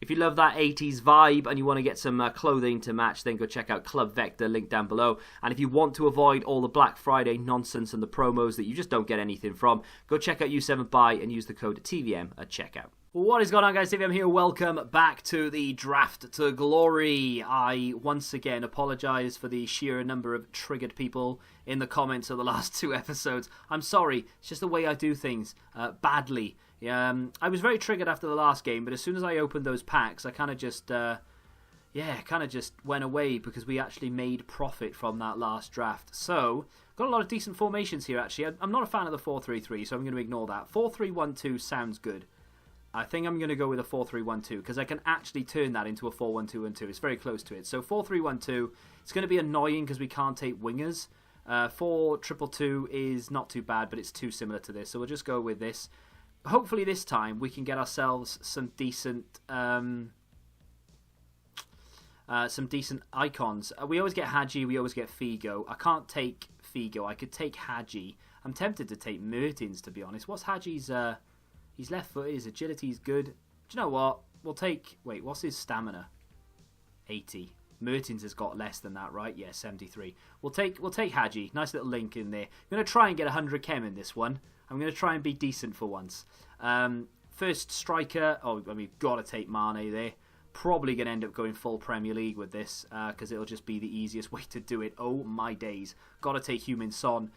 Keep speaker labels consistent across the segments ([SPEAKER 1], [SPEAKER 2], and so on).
[SPEAKER 1] If you love that 80s vibe and you want to get some clothing to match, then go check out Club Vector, link down below. And if you want to avoid all the Black Friday nonsense and the promos that you just don't get anything from, go check out U7Buy and use the code TVM at checkout. What is going on, guys? TVM here. Welcome back to the Draft to Glory. I once again apologise for the sheer number of triggered people in the comments of the last 2 episodes. I'm sorry, it's just the way I do things, badly. I was very triggered after the last game, but as soon as I opened those packs, I kind of just went away because we actually made profit from that last draft. So, got a lot of decent formations here, actually. I'm not a fan of the 4-3-3, so I'm going to ignore that. 4-3-1-2 sounds good. I think I'm going to go with a 4-3-1-2 because I can actually turn that into a 4-1-2-1-2. It's very close to it. So 4-3-1-2, it's going to be annoying because we can't take wingers. 4-2-2-2 is not too bad, but it's too similar to this. So we'll just go with this. Hopefully this time we can get ourselves some decent icons. We always get Hadji, we always get Figo. I can't take Figo. I could take Hadji. I'm tempted to take Mertens, to be honest. What's Hadji's... He's left-footed, his agility's good. Do you know what? We'll take... Wait, what's his stamina? 80. Mertens has got less than that, right? Yeah, 73. We'll take Hadji. Nice little link in there. I'm going to try and get 100 chem in this one. I'm going to try and be decent for once. First striker. Oh, I mean, got to take Mane there. Probably going to end up going full Premier League with this because it'll just be the easiest way to do it. Oh, my days. Got to take Heung-min Son.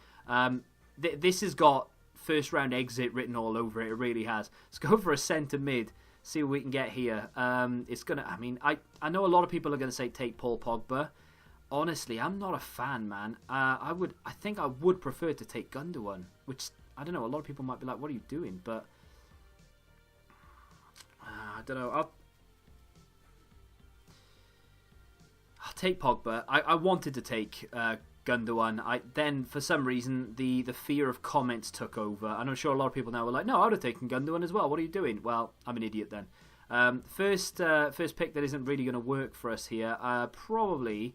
[SPEAKER 1] This has got first round exit written all over it. It really has. Let's go for a centre mid. See what we can get here. It's going to... I mean, I know a lot of people are going to say take Paul Pogba. Honestly, I'm not a fan, man. I think I would prefer to take Gundogan, which... I don't know, a lot of people might be like, what are you doing? But, I don't know. I'll take Pogba. I wanted to take Gundogan. Then, for some reason, the fear of comments took over. And I'm sure a lot of people now were like, no, I would have taken Gundogan as well. What are you doing? Well, I'm an idiot then. First pick that isn't really going to work for us here. Probably...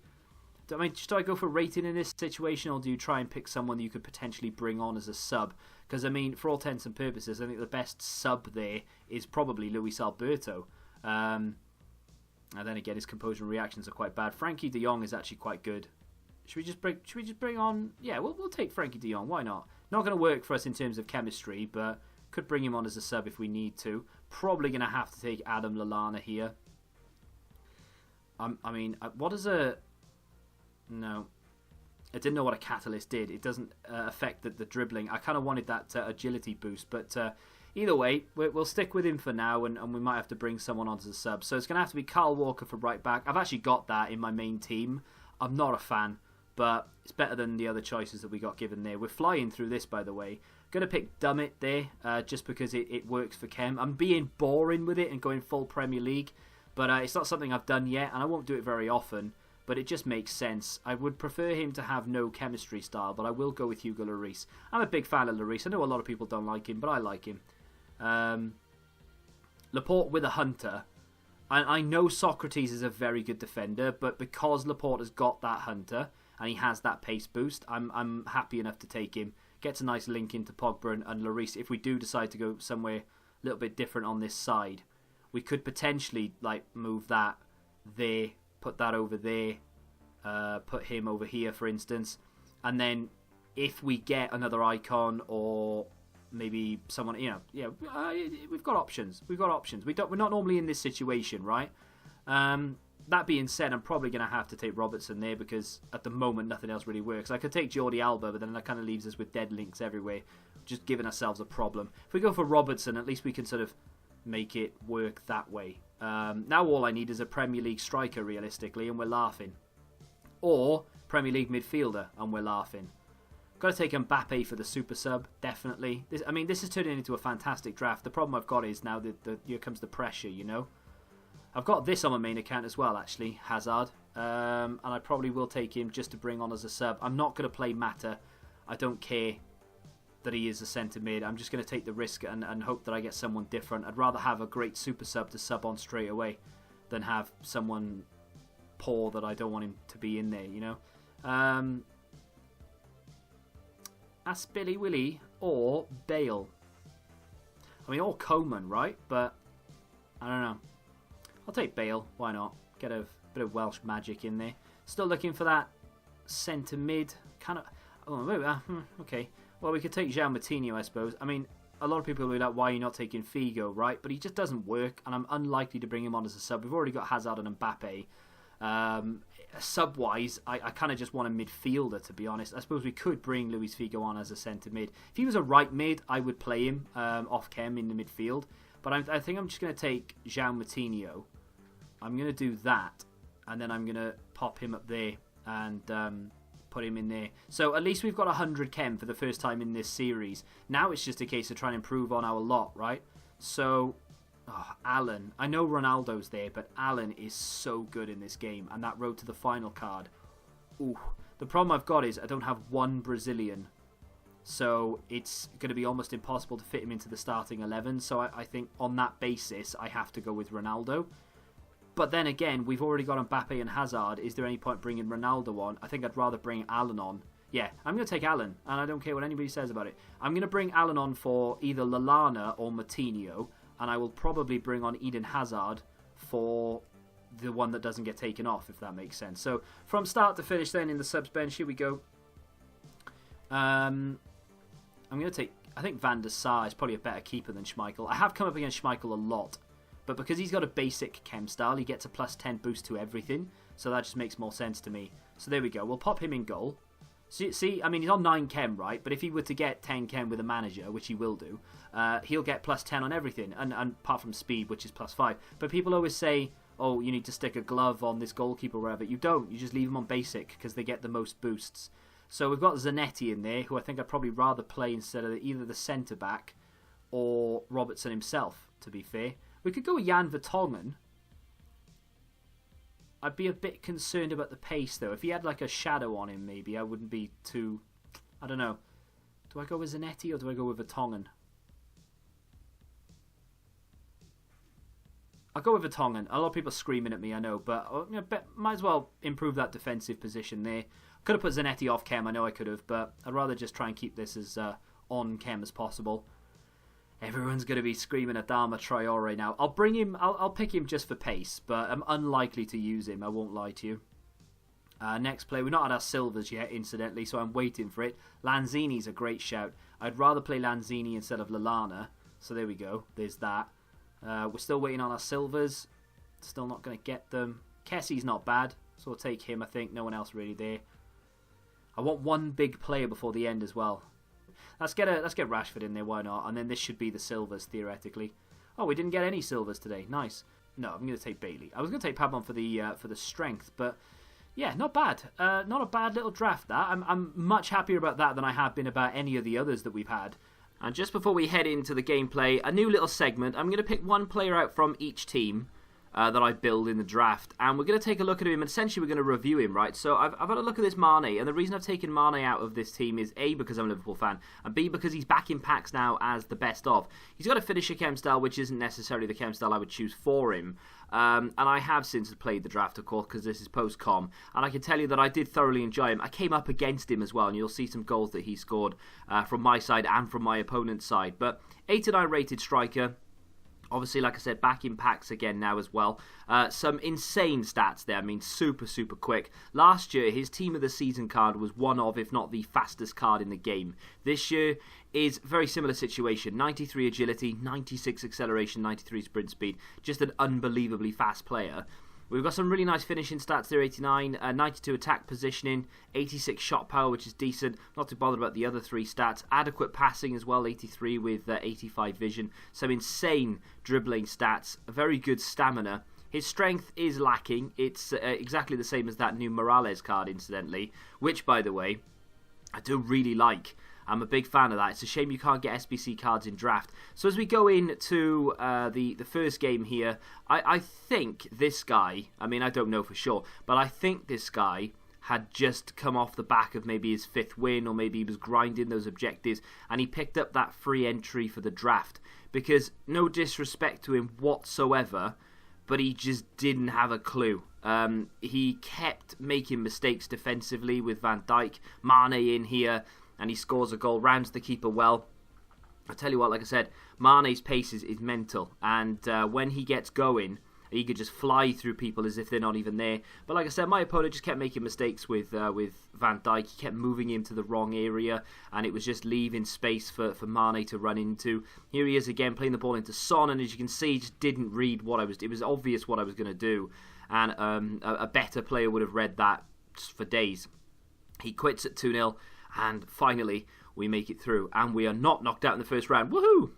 [SPEAKER 1] I mean, should I go for rating in this situation, or do you try and pick someone that you could potentially bring on as a sub? Because, I mean, for all intents and purposes, I think the best sub there is probably Luis Alberto. And then again, his composure and reactions are quite bad. Frankie de Jong is actually quite good. Should we just bring on... Yeah, we'll take Frankie de Jong. Why not? Not going to work for us in terms of chemistry, but could bring him on as a sub if we need to. Probably going to have to take Adam Lallana here. I mean, what is a... No, I didn't know what a catalyst did. It doesn't affect the dribbling. I kind of wanted that agility boost, but either way, we'll stick with him for now, and we might have to bring someone on as a sub. So it's going to have to be Kyle Walker for right back. I've actually got that in my main team. I'm not a fan, but it's better than the other choices that we got given there. We're flying through this, by the way. Going to pick Dummett there, just because it works for Chem. I'm being boring with it and going full Premier League, but it's not something I've done yet, and I won't do it very often. But it just makes sense. I would prefer him to have no chemistry style, but I will go with Hugo Lloris. I'm a big fan of Lloris. I know a lot of people don't like him, but I like him. Laporte with a Hunter. I know Socrates is a very good defender, but because Laporte has got that Hunter, and he has that pace boost, I'm happy enough to take him. Gets a nice link into Pogba and Lloris. If we do decide to go somewhere a little bit different on this side, we could potentially move that there, put that over there, put him over here, for instance. And then if we get another icon or maybe someone, we've got options. We've got options. We're not normally in this situation, right? That being said, I'm probably going to have to take Robertson there because at the moment nothing else really works. I could take Jordi Alba, but then that kind of leaves us with dead links everywhere, just giving ourselves a problem. If we go for Robertson, at least we can sort of make it work that way. Now all I need is a Premier League striker, realistically, and we're laughing. Or Premier League midfielder, and we're laughing. Got to take Mbappe for the super sub, definitely. This is turning into a fantastic draft. The problem I've got is now that here comes the pressure, you know. I've got this on my main account as well, actually, Hazard. And I probably will take him just to bring on as a sub. I'm not going to play Mata. I don't care that he is a centre mid. I'm just going to take the risk and hope that I get someone different. I'd rather have a great super sub to sub on straight away than have someone poor that I don't want him to be in there, you know. Ask Billy Willie or Bale. I mean, or Coman, right? But I don't know. I'll take Bale. Why not? Get a bit of Welsh magic in there. Still looking for that centre mid. Kind of. Oh, okay. Well, we could take João Moutinho, I suppose. I mean, a lot of people will be like, why are you not taking Figo, right? But he just doesn't work, and I'm unlikely to bring him on as a sub. We've already got Hazard and Mbappe. Sub-wise, I kind of just want a midfielder, to be honest. I suppose we could bring Luis Figo on as a centre mid. If he was a right mid, I would play him off-chem in the midfield. But I think I'm just going to take João Moutinho. I'm going to do that, and then I'm going to pop him up there and put him in there. So at least we've got 100 chem for the first time in this series. Now it's just a case of trying to improve on our lot, right? So... Alan. I know Ronaldo's there, but Alan is so good in this game. And that road to the final card. Ooh. The problem I've got is I don't have one Brazilian. So it's going to be almost impossible to fit him into the starting 11. So I think on that basis, I have to go with Ronaldo. But then again, we've already got Mbappe and Hazard. Is there any point bringing Ronaldo on? I think I'd rather bring Alan on. Yeah, I'm going to take Alan. And I don't care what anybody says about it. I'm going to bring Alan on for either Lallana or Moutinho. And I will probably bring on Eden Hazard for the one that doesn't get taken off, if that makes sense. So, from start to finish then in the subs bench, here we go. I'm going to take... I think Van der Sar is probably a better keeper than Schmeichel. I have come up against Schmeichel a lot. But because he's got a basic chem style, he gets a +10 boost to everything. So that just makes more sense to me. So there we go. We'll pop him in goal. See, I mean, he's on 9 chem, right? But if he were to get 10 chem with a manager, which he will do, he'll get +10 on everything, and apart from speed, which is +5. But people always say, oh, you need to stick a glove on this goalkeeper or whatever. You don't. You just leave him on basic because they get the most boosts. So we've got Zanetti in there, who I think I'd probably rather play instead of either the centre-back or Robertson himself, to be fair. We could go with Jan Vertonghen. I'd be a bit concerned about the pace, though. If he had, like, a shadow on him, maybe, I wouldn't be too... I don't know. Do I go with Zanetti or do I go with Vertonghen? I'll go with Vertonghen. A lot of people are screaming at me, I know, but might as well improve that defensive position there. Could have put Zanetti off chem, I know I could have, but I'd rather just try and keep this as on chem as possible. Everyone's going to be screaming at Adama Traore now. I'll bring him. I'll pick him just for pace, but I'm unlikely to use him. I won't lie to you. Next play. We've not had our silvers yet, incidentally, so I'm waiting for it. Lanzini's a great shout. I'd rather play Lanzini instead of Lallana. So there we go. There's that. We're still waiting on our silvers. Still not going to get them. Kessie's not bad, so we'll take him, I think. No one else really there. I want one big player before the end as well. Let's get Rashford in there, why not? And then this should be the silvers, theoretically. Oh, we didn't get any silvers today. Nice. No, I'm going to take Bailey. I was going to take Pabon for the strength, but yeah, not bad. Not a bad little draft, that. I'm much happier about that than I have been about any of the others that we've had. And just before we head into the gameplay, a new little segment. I'm going to pick one player out from each team that I build in the draft, and we're going to take a look at him, and essentially we're going to review him, right? So I've had a look at this Mane, and the reason I've taken Mane out of this team is A, because I'm a Liverpool fan, and B, because he's back in packs now as the best of. He's got a finisher chem style, which isn't necessarily the chem style I would choose for him, and I have since played the draft, of course, because this is post-com, and I can tell you that I did thoroughly enjoy him. I came up against him as well, and you'll see some goals that he scored from my side and from my opponent's side, but 89 rated striker. Obviously, like I said, back in packs again now as well. Some insane stats there. I mean, super, super quick. Last year, his Team of the Season card was one of, if not the fastest card in the game. This year is very similar situation. 93 agility, 96 acceleration, 93 sprint speed. Just an unbelievably fast player. We've got some really nice finishing stats there, 89, 92 attack positioning, 86 shot power, which is decent. Not too bothered about the other 3 stats. Adequate passing as well, 83 with 85 vision. Some insane dribbling stats, a very good stamina. His strength is lacking. It's exactly the same as that new Morales card, incidentally, which, by the way, I do really like. I'm a big fan of that. It's a shame you can't get SBC cards in draft. So as we go into the first game here, I think this guy, I mean, I don't know for sure, but I think this guy had just come off the back of maybe his 5th win, or maybe he was grinding those objectives, and he picked up that free entry for the draft. Because, no disrespect to him whatsoever, but he just didn't have a clue. He kept making mistakes defensively with Van Dijk, Mane in here, and he scores a goal, rounds the keeper well. I tell you what, like I said, Mane's pace is mental, and when he gets going, He could just fly through people as if they're not even there. But like I said, my opponent just kept making mistakes with Van Dijk. He kept moving him to the wrong area, and it was just leaving space for Mane to run into. Here he is again, playing the ball into Son, and as you can see, he just didn't read what I was... It was obvious what I was going to do, and a better player would have read that for days. He quits at 2-0, and finally we make it through, and we are not knocked out in the first round. Woohoo!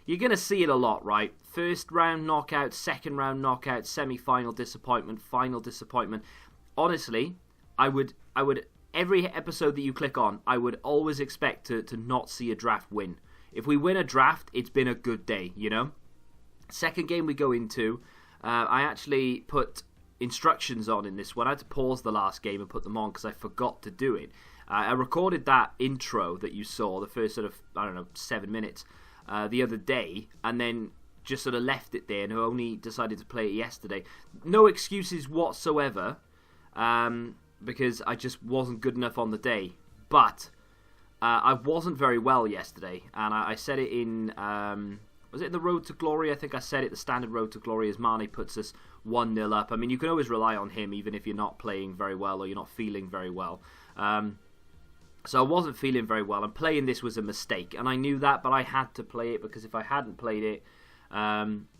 [SPEAKER 1] You're going to see it a lot, right? First round knockout, second round knockout, semi-final disappointment, final disappointment. Honestly, I would every episode that you click on, I would always expect to not see a draft win. If we win a draft, it's been a good day, you know? Second game we go into, I actually put instructions on in this one. I had to pause the last game and put them on because I forgot to do it. I recorded that intro that you saw, the first sort of, 7 minutes, the other day, and then just sort of left it there and only decided to play it yesterday. No excuses whatsoever, because I just wasn't good enough on the day. But I wasn't very well yesterday, and I said it in... was it in the Road to Glory? I think I said it, the standard Road to Glory, as Mane puts us 1-0 up. I mean, you can always rely on him, even if you're not playing very well or you're not feeling very well. So I wasn't feeling very well, and playing this was a mistake, and I knew that, but I had to play it, because if I hadn't played it,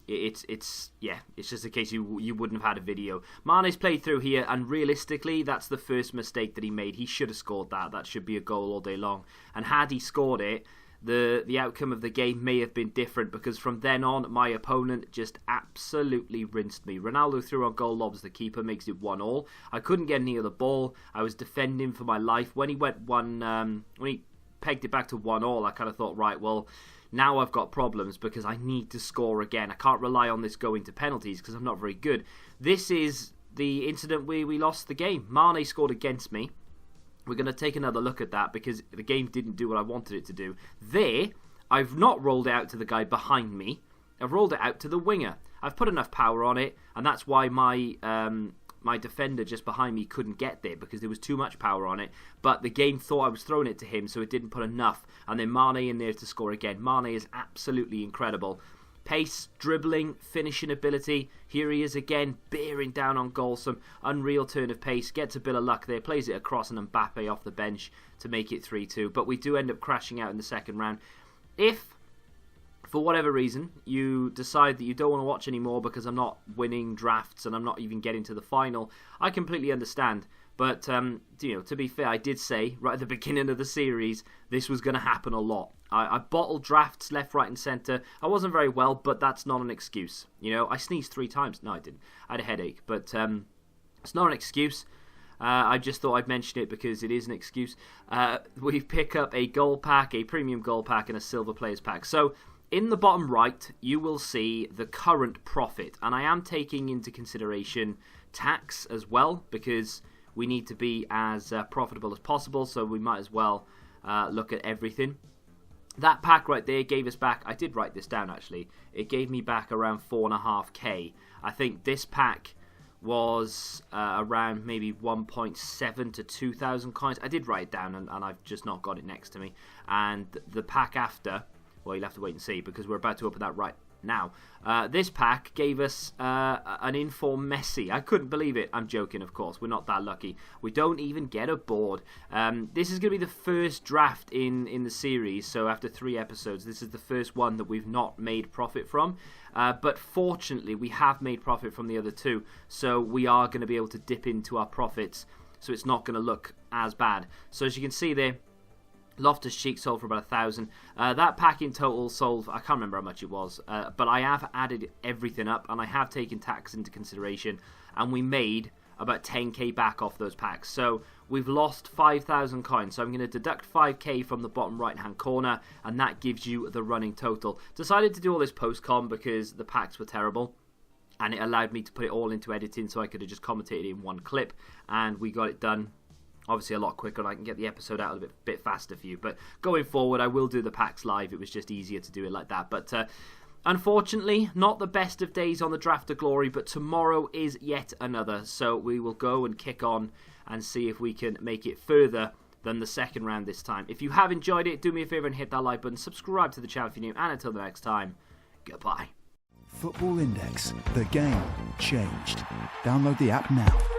[SPEAKER 1] it's just a case you wouldn't have had a video. Mane's played through here, and realistically, that's the first mistake that he made. He should have scored that. That should be a goal all day long. And had he scored it, the outcome of the game may have been different, because from then on, my opponent just absolutely rinsed me. Ronaldo threw on goal, lobs the keeper, makes it 1-1. I couldn't get near the ball. I was defending for my life. When he went when he pegged it back to 1-1, I kind of thought, right, well, now I've got problems, because I need to score again. I can't rely on this going to penalties, because I'm not very good. This is the incident where we lost the game. Mane scored against me. We're going to take another look at that, because the game didn't do what I wanted it to do. There, I've not rolled it out to the guy behind me. I've rolled it out to the winger. I've put enough power on it, and that's why my defender just behind me couldn't get there, because there was too much power on it. But the game thought I was throwing it to him, so it didn't put enough. And then Mane in there to score again. Mane is absolutely incredible. Pace, dribbling, finishing ability. Here he is again, bearing down on goal. Some unreal turn of pace. Gets a bit of luck there. Plays it across, and Mbappe off the bench to make it 3-2. But we do end up crashing out in the second round. If, for whatever reason, you decide that you don't want to watch anymore because I'm not winning drafts and I'm not even getting to the final, I completely understand. But, to be fair, I did say right at the beginning of the series this was going to happen a lot. I bottled drafts left, right and centre. I wasn't very well, but that's not an excuse. I sneezed 3 times. No, I didn't. I had a headache. But it's not an excuse. I just thought I'd mention it because it is an excuse. We pick up a gold pack, a premium gold pack, and a silver players pack. So in the bottom right, you will see the current profit. And I am taking into consideration tax as well, because we need to be as profitable as possible, so we might as well look at everything. That pack right there gave us back, I did write this down actually, it gave me back around 4.5k. I think this pack was around maybe 1.7 to 2,000 coins. I did write it down, and I've just not got it next to me. And the pack after, well, you'll have to wait and see, because we're about to open that right now. This pack gave us an informed Messi. I couldn't believe it. I'm joking, of course. We're not that lucky. We don't even get a board. This is going to be the first draft in the series. So after 3 episodes, this is the first one that we've not made profit from. But fortunately, we have made profit from the other 2. So we are going to be able to dip into our profits. So it's not going to look as bad. So as you can see there, Loftus-Cheek sold for about 1,000. That pack in total sold, I can't remember how much it was, but I have added everything up, and I have taken tax into consideration, and we made about 10k back off those packs. So we've lost 5,000 coins. So I'm going to deduct 5k from the bottom right-hand corner, and that gives you the running total. Decided to do all this post-com because the packs were terrible, and it allowed me to put it all into editing, so I could have just commentated in one clip, and we got it done. Obviously a lot quicker, and I can get the episode out a bit faster for you. But going forward, I will do the packs live. It was just easier to do it like that. But unfortunately, not the best of days on the Draft of Glory, but tomorrow is yet another. So we will go and kick on and see if we can make it further than the second round this time. If you have enjoyed it, do me a favour and hit that like button. Subscribe to the channel if you're new. And until the next time, goodbye.
[SPEAKER 2] Football Index. The game changed. Download the app now.